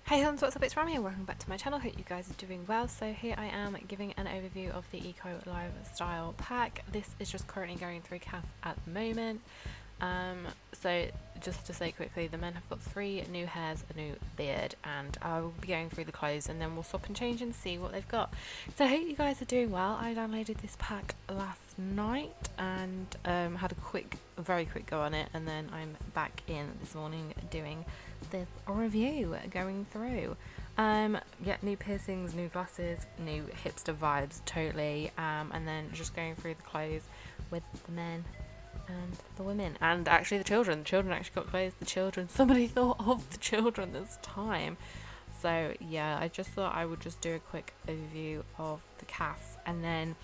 Hey Hans, what's up? It's Ram here. Welcome back to my channel. Hope you guys are doing well. So here I am giving an overview of the Eco Lifestyle pack. This is just currently going through CAF at the moment. So just to say quickly, the men have got 3 new hairs, a new beard, and I will be going through the clothes and then we'll swap and change and see what they've got. So I hope you guys are doing well. I downloaded this pack last night and had a very quick go on it, and then I'm back in this morning doing this review, going through. Yeah, new piercings, new glasses, new hipster vibes, totally. And then just going through the clothes with the men and the women, and actually the children. The children actually got clothes. The children. Somebody thought of the children this time. So yeah, I just thought I would just do a quick overview of the cast, and then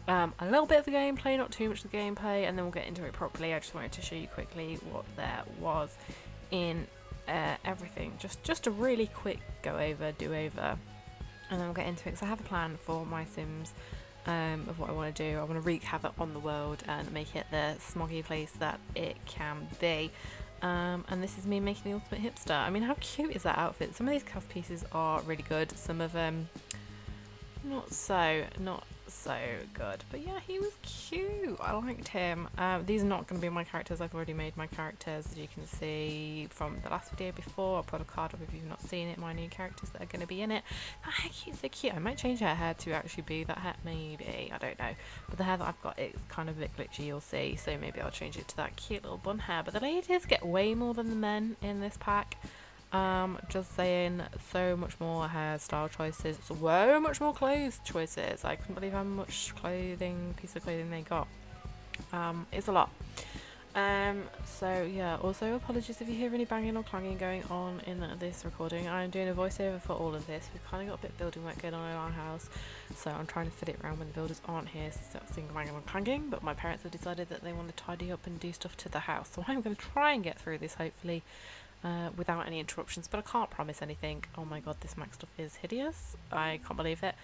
a little bit of the gameplay, not too much of the gameplay, and then we'll get into it properly. I just wanted to show you quickly what there was in everything. Just a really quick do over, and then we'll get into it. So I have a plan for my Sims of what I want to do. I want to wreak havoc on the world and make it the smoggy place that it can be. And this is me making the ultimate hipster. I mean, how cute is that outfit? Some of these cast pieces are really good. Some of them not so good, but yeah, he was cute. I liked him. These are not going to be my characters. I've already made my characters, as you can see from the last video before. I'll put a card up if you've not seen it, my new characters that are going to be in it. That hair cute, so cute. I might change her hair to actually be that hair, maybe, I don't know, but the hair that I've got is kind of a bit glitchy, you'll see, so maybe I'll change it to that cute little bun hair. But the ladies get way more than the men in this pack. Just saying, so much more hairstyle choices, so much more clothes choices. I couldn't believe how much piece of clothing they got. It's a lot. So yeah, also apologies if you hear any banging or clanging going on in this recording. I'm doing a voiceover for all of this. We've kind of got a bit of building work going on in our house, so I'm trying to fit it around when the builders aren't here, so stop seeing banging or clanging. But my parents have decided that they want to tidy up and do stuff to the house, so I'm going to try and get through this, hopefully without any interruptions, but I can't promise anything. Oh my god, this Mac stuff is hideous. I can't believe it,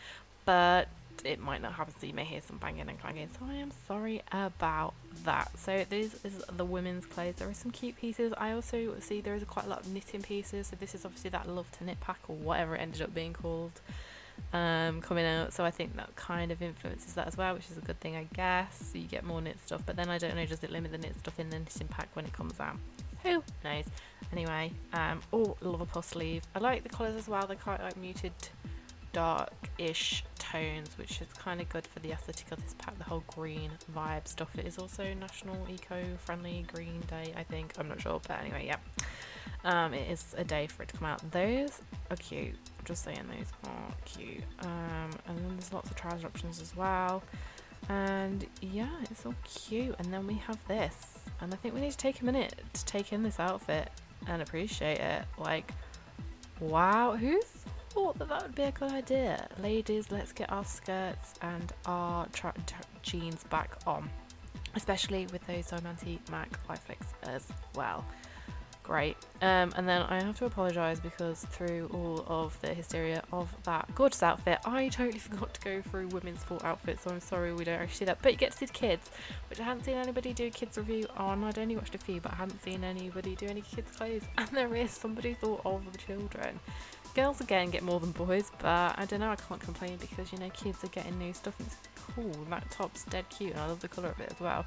but it might not happen, so you may hear some banging and clanging, so I am sorry about that. So this is the women's clothes. There are some cute pieces. I also see there is quite a lot of knitting pieces, so this is obviously that Love to Knit pack, or whatever it ended up being called, coming out, so I think that kind of influences that as well, which is a good thing, I guess. So you get more knit stuff, but then I don't know, does it limit the knit stuff in the knitting pack when it comes out? Who knows? Anyway, oh, love a puff sleeve. I like the colours as well. They're quite like muted, dark-ish tones, which is kind of good for the aesthetic of this pack. The whole green vibe stuff. It is also National Eco-Friendly Green Day, I think. I'm not sure, but anyway, yeah. It is a day for it to come out. Those are cute. I'm just saying, those are cute. And then there's lots of trouser options as well. And yeah, it's all cute. And then we have this, and I think we need to take a minute to take in this outfit and appreciate it. Like, wow, who thought that would be a good idea? Ladies, let's get our skirts and our jeans back on, especially with those Diamante Mac Lifelicks as well. Great. And then I have to apologise because through all of the hysteria of that gorgeous outfit, I totally forgot to go through women's full outfits, so I'm sorry we don't actually see that. But you get to see the kids, which I hadn't seen anybody do a kids review on. I'd only watched a few, but I hadn't seen anybody do any kids clothes. And there is, somebody thought of the children. Girls again get more than boys, but I don't know, I can't complain because, you know, kids are getting new stuff and it's cool. That top's dead cute and I love the colour of it as well.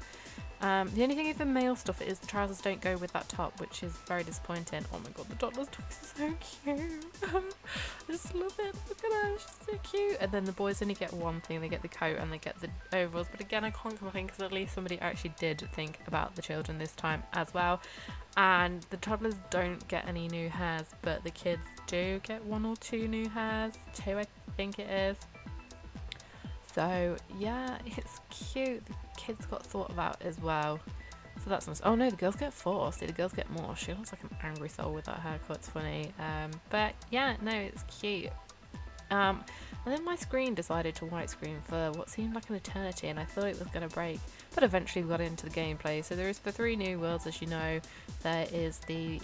The only thing with the male stuff is the trousers don't go with that top, which is very disappointing. Oh my god, the toddler's top is so cute. I just love it. Look at her, she's so cute. And then the boys only get one thing, they get the coat and they get the overalls. But again, I can't complain because at least somebody actually did think about the children this time as well. And the toddlers don't get any new hairs, but the kids do get 1 or 2 new hairs. 2, I think it is. So yeah, it's cute. The kids got thought about as well, so that's nice. Oh no, the girls get 4. See, the girls get more. She looks like an angry soul with that haircut. It's funny. But yeah, no, it's cute. And then my screen decided to white screen for what seemed like an eternity, and I thought it was going to break, but eventually we got into the gameplay. So there is the 3 new worlds, as you know. There is the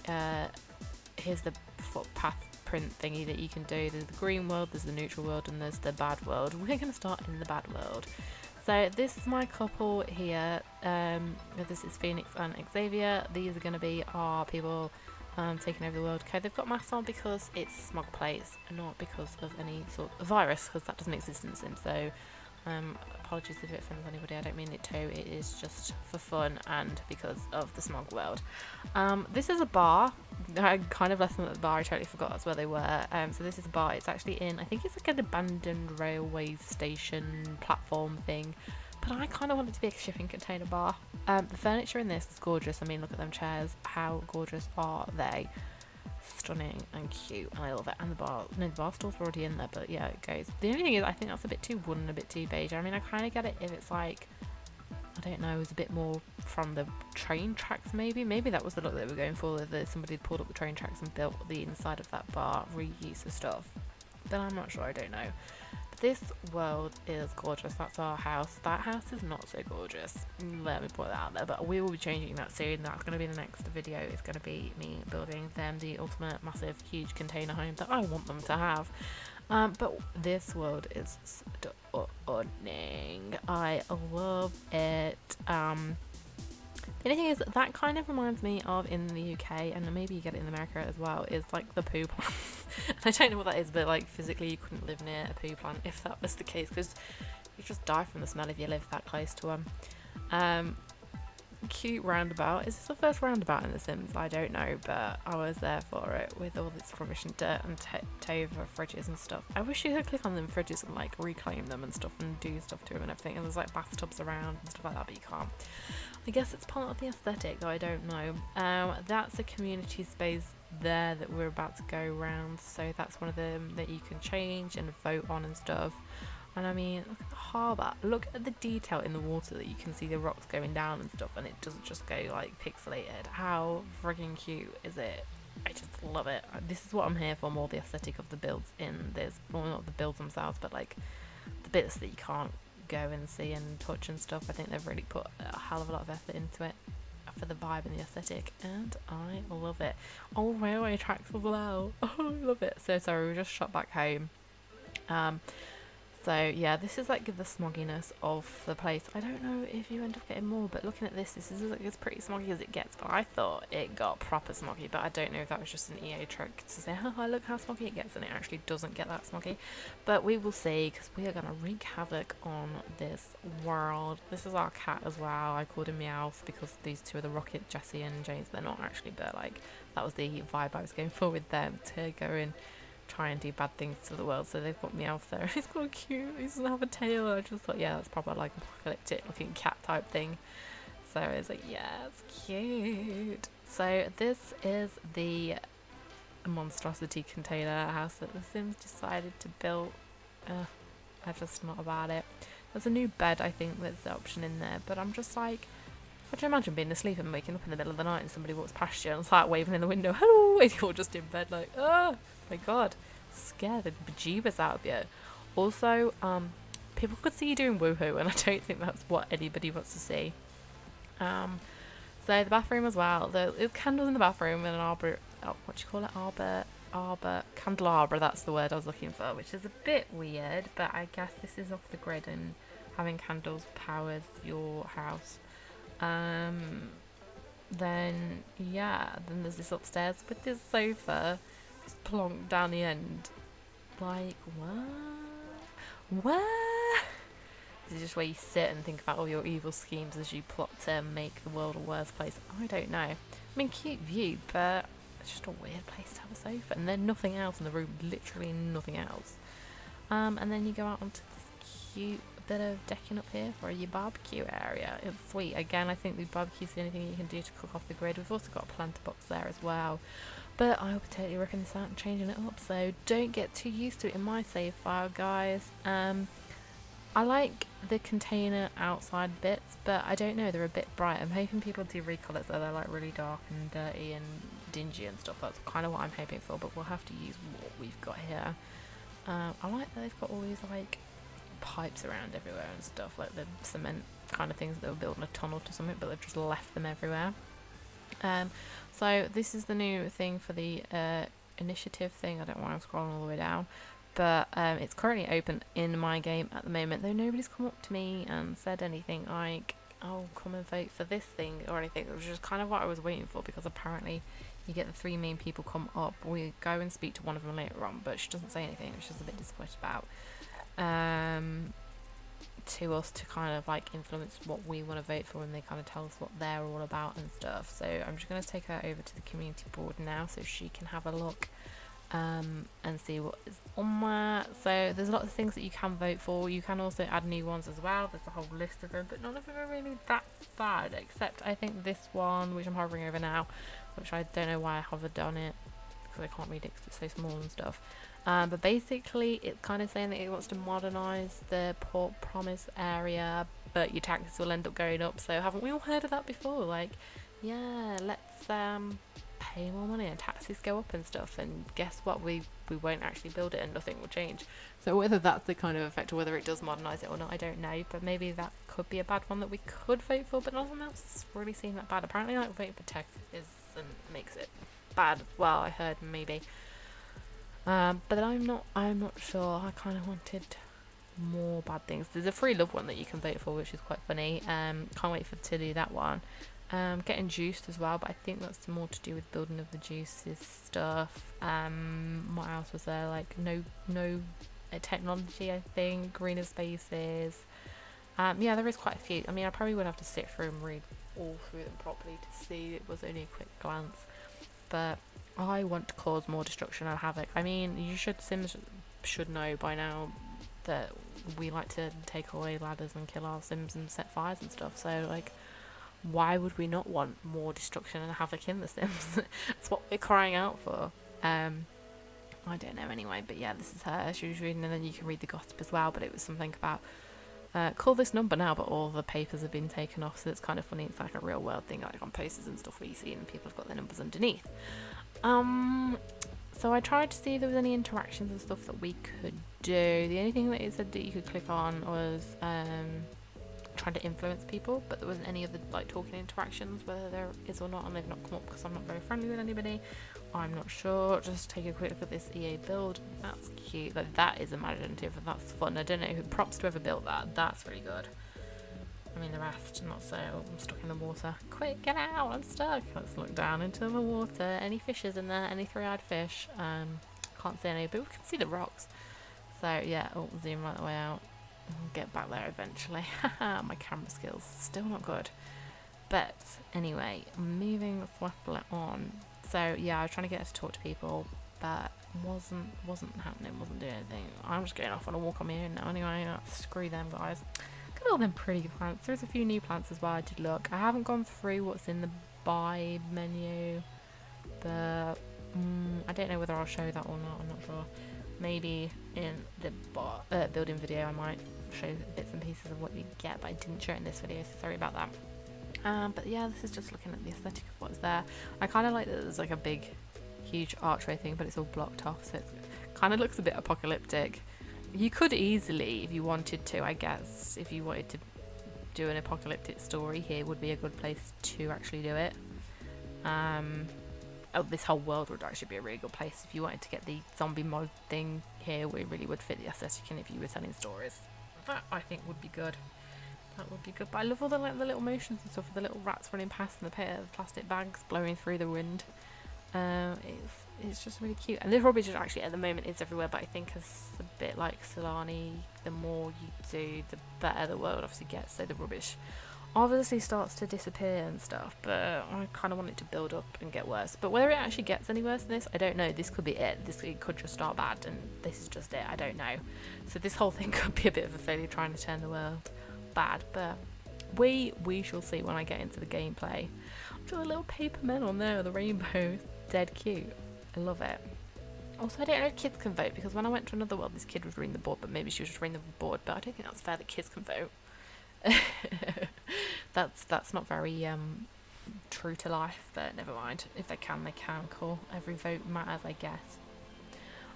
here's the footpath print thingy that you can do. There's the green world, there's the neutral world, and there's the bad world. We're going to start in the bad world. So this is my couple here. This is Phoenix and Xavier. These are going to be our people taking over the world. Okay, they've got masks on because it's smog plates, and not because of any sort of virus, because that doesn't exist in Sims. So apologies if it offends anybody, I don't mean it to. It is just for fun and because of the smog world. This is a bar. I kind of left them at the bar, I totally forgot that's where they were. So this is a bar. It's actually in, I think it's like an abandoned railway station platform thing, but I kind of want it to be a shipping container bar. The furniture in this is gorgeous. I mean, look at them chairs. How gorgeous are they? Stunning and cute, and I love it. And the bar, no, the bar stool's already in there, but yeah, it goes. The only thing is, I think that's a bit too wooden, a bit too beige. I mean, I kind of get it if it's like, I don't know, it was a bit more from the train tracks, maybe that was the look that we were going for, that somebody had pulled up the train tracks and built the inside of that bar, reuse of stuff. Then I'm not sure, I don't know. But this world is gorgeous. That's our house. That house is not so gorgeous, let me put that out there, but we will be changing that soon. That's going to be the next video. It's going to be me building them the ultimate massive huge container home that I want them to have. But this world is stunning. I love it. The only thing is, that kind of reminds me of in the UK, and maybe you get it in America as well, is like the poo plants. And I don't know what that is, but like physically you couldn't live near a poo plant if that was the case, because you just die from the smell if you live that close to them. Cute roundabout. Is this the first roundabout in The Sims? I don't know, but I was there for it with all this rubbish and dirt and over fridges and stuff. I wish you could click on them fridges and like reclaim them and stuff and do stuff to them and everything, and there's like bathtubs around and stuff like that, but you can't. I guess it's part of the aesthetic, though I don't know. That's a community space there that we're about to go around, so that's one of them that you can change and vote on and stuff. And I mean, look at the harbour, look at the detail in the water, that you can see the rocks going down and stuff, and it doesn't just go like pixelated. How friggin' cute is it? I just love it. This is what I'm here for, more the aesthetic of the builds in this. Well, not the builds themselves, but like the bits that you can't go and see and touch and stuff. I think they've really put a hell of a lot of effort into it for the vibe and the aesthetic, and I love it. Oh, railway tracks as well. Oh, I love it. So sorry, we just shot back home. So yeah, this is like the smogginess of the place. I don't know if you end up getting more, but looking at this is like as pretty smoggy as it gets. But I thought it got proper smoggy, but I don't know if that was just an EA trick to say, oh, look how smoggy it gets, and it actually doesn't get that smoggy. But we will see, because we are going to wreak havoc on this world. This is our cat as well. I called him Meowth because these two are the Rocket, Jessie and James. They're not actually, but like that was the vibe I was going for with them, to go and try and do bad things to the world. So they've got Meowth there. He's quite cute. He doesn't have a tail. I just thought, yeah, that's proper like apocalyptic looking cat type thing. So it's like, yeah, it's cute. So this is the monstrosity container house that The Sims decided to build. I'm just not about it. There's a new bed, I think, that's the option in there, but I'm just like, could you imagine being asleep and waking up in the middle of the night and somebody walks past you and it's like waving in the window, hello, and you're just in bed like, oh my god, scare the bejeebers out of you. Also, people could see you doing woohoo, and I don't think that's what anybody wants to see. So the bathroom as well. There's candles in the bathroom and an arbor, what do you call it? Arbor, candelabra, that's the word I was looking for, which is a bit weird, but I guess this is off the grid and having candles powers your house. Then there's this upstairs with this sofa just plonked down the end. Like, what? This is just where you sit and think about all your evil schemes as you plot to make the world a worse place. I don't know. I mean, cute view, but it's just a weird place to have a sofa. And then nothing else in the room, literally nothing else. And then you go out onto this cute bit of decking up here for your barbecue area. It's sweet. Again, I think the barbecue's the only thing you can do to cook off the grid. We've also got a planter box there as well. But I will be totally working this out and changing it up, so don't get too used to it in my save file, guys. I like the container outside bits, but I don't know, they're a bit bright. I'm hoping people do recolour so they're like really dark and dirty and dingy and stuff. That's kind of what I'm hoping for, but we'll have to use what we've got here. I like that they've got all these like pipes around everywhere and stuff, like the cement kind of things that were building a tunnel to something, but they've just left them everywhere. So this is the new thing for the initiative thing. I don't know why I'm scrolling all the way down, but it's currently open in my game at the moment, though nobody's come up to me and said anything like, oh, come and vote for this thing or anything, which is kind of what I was waiting for, because apparently you get the three main people come up. We go and speak to one of them later on, but she doesn't say anything, which is a bit disappointed about. To us to kind of like influence what we want to vote for, and they kind of tell us what they're all about and stuff. So I'm just going to take her over to the community board now so she can have a look and see what is on there. So there's lots of things that you can vote for. You can also add new ones as well. There's a whole list of them, but none of them are really that bad, except I think this one, which I'm hovering over now, which I don't know why I hovered on it because I can't read it because it's so small and stuff. But basically it's kind of saying that it wants to modernise the Port Promise area, but your taxes will end up going up. So haven't we all heard of that before? Like, yeah, let's pay more money and taxes go up and stuff, and guess what, we won't actually build it and nothing will change. So whether that's the kind of effect or whether it does modernise it or not, I don't know, but maybe that could be a bad one that we could vote for, but nothing else really seemed that bad. Apparently like voting for tech makes it bad. Well, I heard maybe. But I'm not sure. I kind of wanted more bad things. There's a free love one that you can vote for, which is quite funny. Can't wait to do that one. Getting juiced as well, but I think that's more to do with building of the juices stuff. What else was there? Like no technology, I think. Greener spaces. Yeah, there is quite a few. I mean, I probably would have to sit through and read all through them properly to see. It was only a quick glance, but I want to cause more destruction and havoc. I mean, Sims should know by now that we like to take away ladders and kill our Sims and set fires and stuff. So, like, why would we not want more destruction and havoc in the Sims? That's what we're crying out for. I don't know anyway, but yeah, this is her. She was reading, and then you can read the gossip as well, but it was something about call this number now, but all the papers have been taken off, so it's kind of funny. It's like a real world thing, like on posters and stuff where you see and people have got their numbers underneath. So I tried to see if there was any interactions and stuff that we could do. The only thing that it said that you could click on was trying to influence people, but there wasn't any of the like talking interactions, whether there is or not, and they've not come up because I'm not very friendly with anybody. I'm not sure. Just take a quick look at this EA build. That's cute. Like, that is imaginative and that's fun. I don't know who, props to whoever built that. That's really good. I mean, the rest, not so. I'm stuck in the water. Quick, get out, I'm stuck. Let's look down into the water. Any fishes in there? Any three-eyed fish? Can't see any, but we can see the rocks. So yeah, zoom right the way out. I'll get back there eventually. Haha, my camera skills still not good. But anyway, moving swiftly on. So yeah, I was trying to get her to talk to people, but wasn't happening, wasn't doing anything. I'm just going off on a walk on my own now anyway. Screw them guys. Look at all them pretty plants. There's a few new plants as well. I did look. I haven't gone through what's in the buy menu, but I don't know whether I'll show that or not. I'm not sure. Maybe in the building video I might show bits and pieces of what you get, but I didn't show it in this video, so sorry about that. But yeah, this is just looking at the aesthetic of what's there. I kind of like that there's like a big, huge archway thing, but it's all blocked off, so it kind of looks a bit apocalyptic. You could easily, if you wanted to, I guess, if you wanted to do an apocalyptic story, here would be a good place to actually do it. This whole world would actually be a really good place if you wanted to get the zombie mod thing here. It really would fit the aesthetic, and if you were telling stories, that I think would be good. That would be good. But I love all the little motions and stuff, with the little rats running past and the plastic bags blowing through the wind. It's just really cute. And the rubbish actually at the moment is everywhere, but I think it's a bit like Solani. The more you do, the better the world obviously gets. So the rubbish obviously starts to disappear and stuff, but I kind of want it to build up and get worse. But whether it actually gets any worse than this, I don't know. This could be it. It could just start bad, and this is just it. I don't know. So this whole thing could be a bit of a failure, trying to turn the world bad, but we shall see when I get into the gameplay. Got a little paper men on there with a rainbow. Dead cute. I love it. Also, I don't know if kids can vote, because when I went to another world, this kid was reading the board, but maybe she was just reading the board. But I don't think that's fair that kids can vote. that's not very true to life, but never mind. If they can, they can. Cool. Every vote matters, I guess.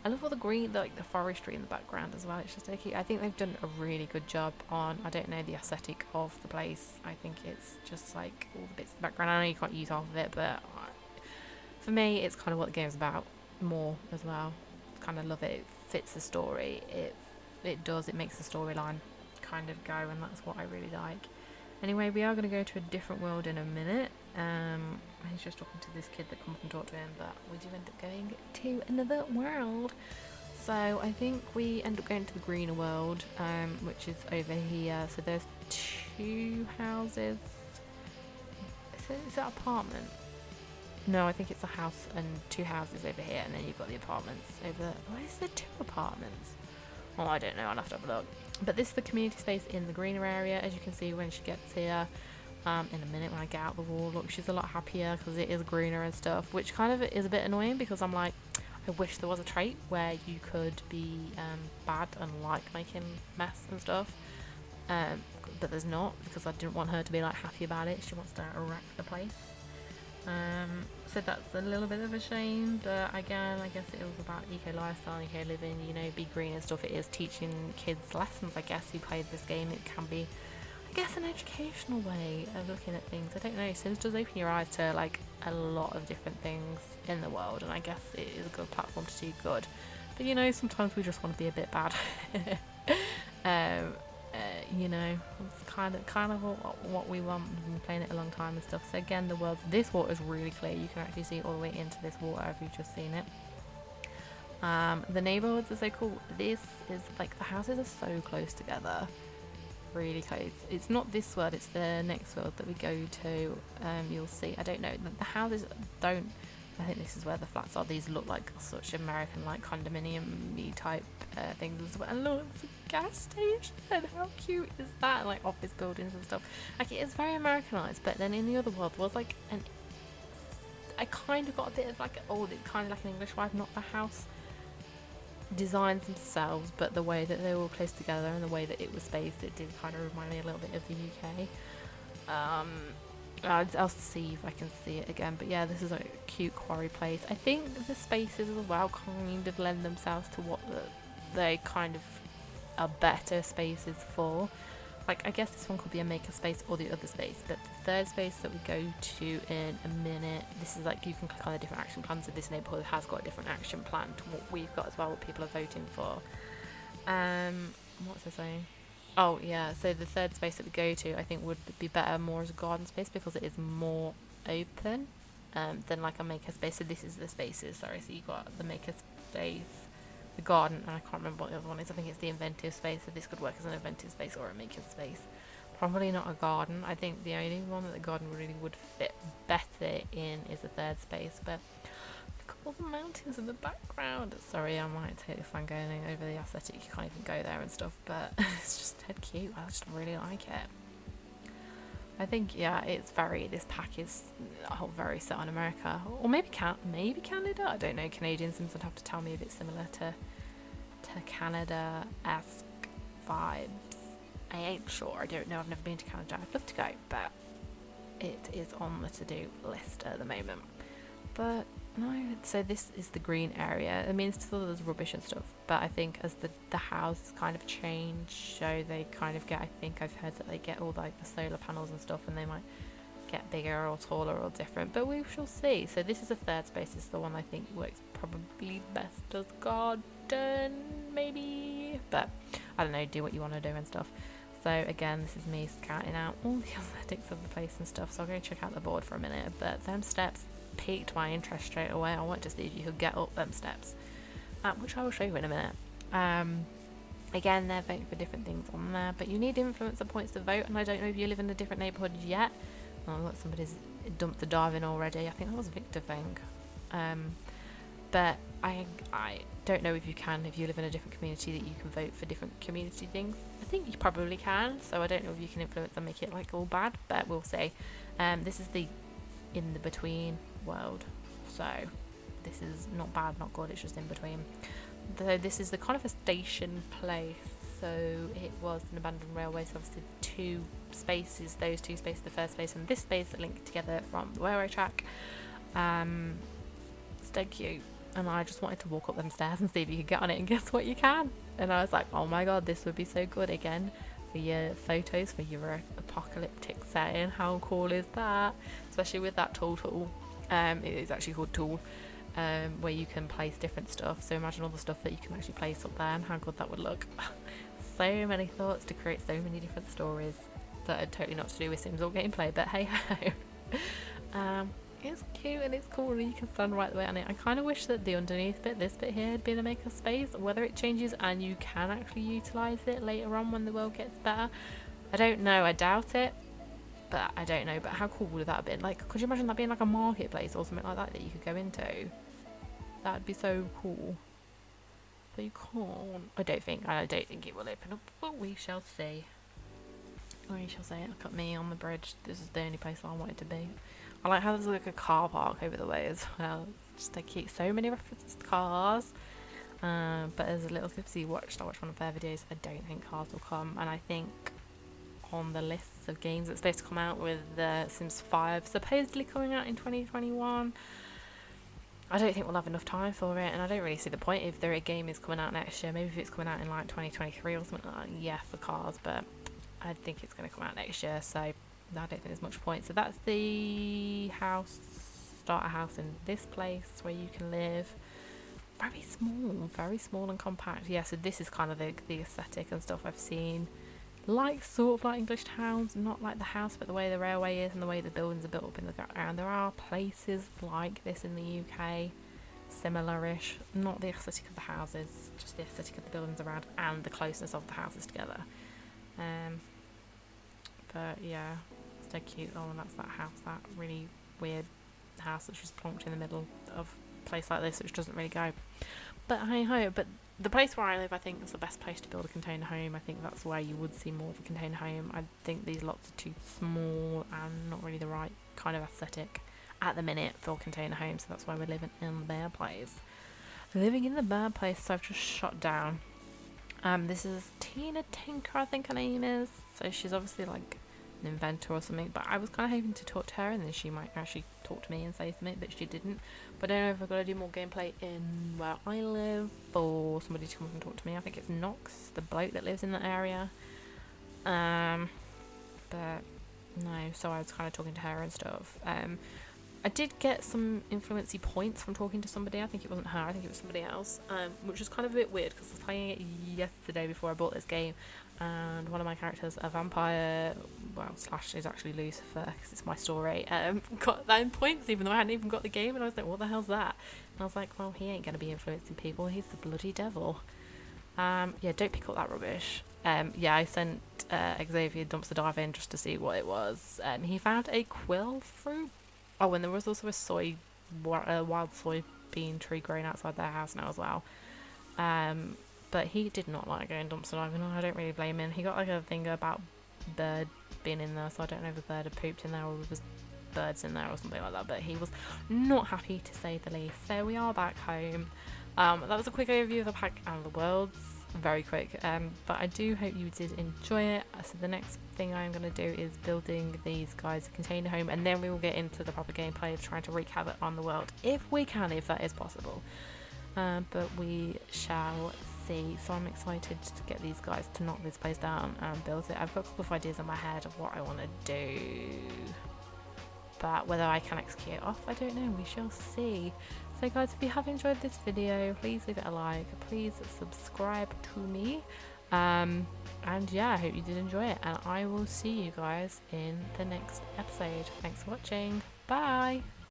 I love all the green, like the forestry in the background as well. It's just so cute. I think they've done a really good job on, I don't know, the aesthetic of the place. I think it's just like all the bits in the background. I know you can't use half of it, but for me, it's kind of what the game's about more as well. Kind of love it. It fits the story. It does. It makes the storyline kind of go, and that's what I really like. Anyway, we are going to go to a different world in a minute. he's just talking to this kid that comes and talk to him, but we do end up going to another world. So I think we end up going to the greener world, which is over here. So there's 2 houses. Is that apartment? No, I think it's a house and 2 houses over here, and then you've got the apartments over there. Why is there 2 apartments? Well, I don't know, I'll have to have a look. But this is the community space in the greener area, as you can see when she gets here. In a minute when I get out the wall, look, she's a lot happier because it is greener and stuff, which kind of is a bit annoying because I'm like, I wish there was a trait where you could be bad and like making mess and stuff. But there's not, because I didn't want her to be like happy about it. She wants to wreck the place. So that's a little bit of a shame, but again, I guess it was about eco lifestyle, eco living, you know, be green and stuff. It is teaching kids lessons, I guess, who played this game. It can be, I guess, an educational way of looking at things. I don't know, Sims does open your eyes to like a lot of different things in the world, and I guess it is a good platform to do good. But you know, sometimes we just want to be a bit bad. You know, it's kind of what we want. We've been playing it a long time and stuff. So again, this water is really clear. You can actually see all the way into this water if you've just seen it. The neighborhoods are so cool. This is like, the houses are so close together, really close. It's not this world, it's the next world that we go to. You'll see, I don't know, the houses don't, I think this is where the flats are. These look like such American, like condominium-y type things as well. And look, it's a gas station. How cute is that? Like office buildings and stuff. Like, it is very Americanized. But then in the other world was like I kind of got a bit of like, kind of like an English vibe. Not the house designs themselves, but the way that they were all close together and the way that it was spaced. It did kind of remind me a little bit of the UK. I'll see if I can see it again, but yeah, this is a cute quarry place. I think the spaces as well kind of lend themselves to what they kind of are better spaces for. Like, I guess this one could be a maker space or the other space, but the third space that we go to in a minute, this is like, you can click on the different action plans. So this neighborhood has got a different action plan to what we've got as well, what people are voting for. What's I saying? Oh yeah, so the third space that we go to, I think would be better more as a garden space because it is more open than like a maker space. So this is the spaces, sorry. So you got the maker space, the garden, and I can't remember what the other one is. I think it's the inventive space. So this could work as an inventive space or a maker space. Probably not a garden. I think the only one that the garden really would fit better in is the third space. But look at all the mountains in the background. Sorry, I might take this one going over the aesthetic. You can't even go there and stuff, but it's just dead cute. I just really like it. I think, yeah, it's this pack is very set on America, or maybe Canada. I don't know. Canadian Sims would have to tell me if it's similar to Canada-esque vibes. I ain't sure. I don't know. I've never been to Canada. I'd love to go, but it is on the to-do list at the moment. But no, so this is the green area. I mean, still there's rubbish and stuff, but I think as the houses kind of change, so they kind of get, I think I've heard that they get all like the solar panels and stuff, and they might get bigger or taller or different, but we shall see. So this is a third space. This is the one I think works probably best as garden, maybe, but I don't know, do what you want to do and stuff. So again, this is me scouting out all the aesthetics of the place and stuff, so I'll go check out the board for a minute. But them steps piqued my interest straight away. I wanted to see if you could get up them steps, which I will show you in a minute. Again, they're voting for different things on there, but you need influencer points to vote, and I don't know if you live in a different neighbourhood yet. Oh look, somebody's dumped the Darwin already. I think that was a Victor thing. But I don't know if you live in a different community, that you can vote for different community things. I think you probably can, so I don't know if you can influence and make it like all bad, but we'll see. This is the in the between world, so this is not bad, not good, it's just in between. So this is the kind of a station place, so it was an abandoned railway, so obviously two spaces, those two spaces, the first space and this space, are linked together from the railway track. It's dead cute, and I just wanted to walk up them stairs and see if you could get on it, and guess what, you can. And I was like, oh my god, this would be so good again for your photos, for your apocalyptic setting. How cool is that? Especially with that tool. It is actually called Tool, where you can place different stuff. So imagine all the stuff that you can actually place up there and how good that would look. So many thoughts to create so many different stories that are totally not to do with Sims or gameplay, but hey ho. It's cute and it's cool and you can stand right the way on it. I kind of wish that the underneath bit, this bit here, had been a maker space. Whether it changes and you can actually utilise it later on when the world gets better, I don't know. I doubt it, but I don't know. But how cool would that have been? Like, could you imagine that being like a marketplace or something like that that you could go into? That'd be so cool. But you can't. I don't think it will open up, but we shall see. We shall see. Look at me on the bridge. This is the only place I want it to be. I like how there's like a car park over the way as well. Just like keep so many references to cars. But there's a little Tipsy watched. I watched one of their videos. I don't think cars will come, and I think on the lists of games that's supposed to come out with Sims 5 supposedly coming out in 2021. I don't think we'll have enough time for it, and I don't really see the point if their game is coming out next year. Maybe if it's coming out in like 2023 or something like that, yeah, for cars, but I think it's going to come out next year, so I don't think there's much point. So that's the house, starter house in this place where you can live. Very small and compact. Yeah, so this is kind of the aesthetic and stuff I've seen. Like sort of like English towns, not like the house, but the way the railway is and the way the buildings are built up in the ground. There are places like this in the UK, similar-ish. Not the aesthetic of the houses, just the aesthetic of the buildings around and the closeness of the houses together. But yeah, it's so cute. Oh, and that's that house, that really weird house that's just plonked in the middle of a place like this, which doesn't really go. But hey ho, but the place where I live, I think, is the best place to build a container home. I think that's where you would see more of a container home. I think these lots are too small and not really the right kind of aesthetic at the minute for container homes, so that's why we're living in the bear place. Living in the bear place, so I've just shut down. This is Tina Tinker, I think her name is. So she's obviously like an inventor or something, but I was kind of hoping to talk to her and then she might actually talk to me and say something, but she didn't. But I don't know if I've got to do more gameplay in where I live for somebody to come up and talk to me. I think it's Knox, the bloke that lives in that area. But no, so I was kind of talking to her and stuff. I did get some influency points from talking to somebody. I think it wasn't her, I think it was somebody else, which was kind of a bit weird because I was playing it yesterday before I bought this game, and one of my characters, a vampire, well, slash is actually Lucifer because it's my story, got 9 points even though I hadn't even got the game, and I was like, what the hell's that? And I was like, well, he ain't going to be influencing people, he's the bloody devil. Yeah, don't pick up that rubbish. Yeah, I sent Xavier dumpster diving just to see what it was. He found a quill fruit. Oh, and there was also a wild soybean tree growing outside their house now as well. But he did not like going dumpster diving, and I don't really blame him. He got like a thing about bird being in there, so I don't know if a bird had pooped in there or if there was birds in there or something like that, but he was not happy to say the least. So we are back home. That was a quick overview of the pack and the worlds. Very quick, but I do hope you did enjoy it. So the next thing I'm going to do is building these guys a container home, and then we will get into the proper gameplay of trying to wreak havoc on the world, if we can, if that is possible. But we shall see. So I'm excited to get these guys to knock this place down and build it. I've got a couple of ideas in my head of what I want to do, but whether I can execute it off, I don't know. We shall see. So guys, if you have enjoyed this video, please leave it a like, please subscribe to me, and yeah, I hope you did enjoy it, and I will see you guys in the next episode. Thanks for watching. Bye.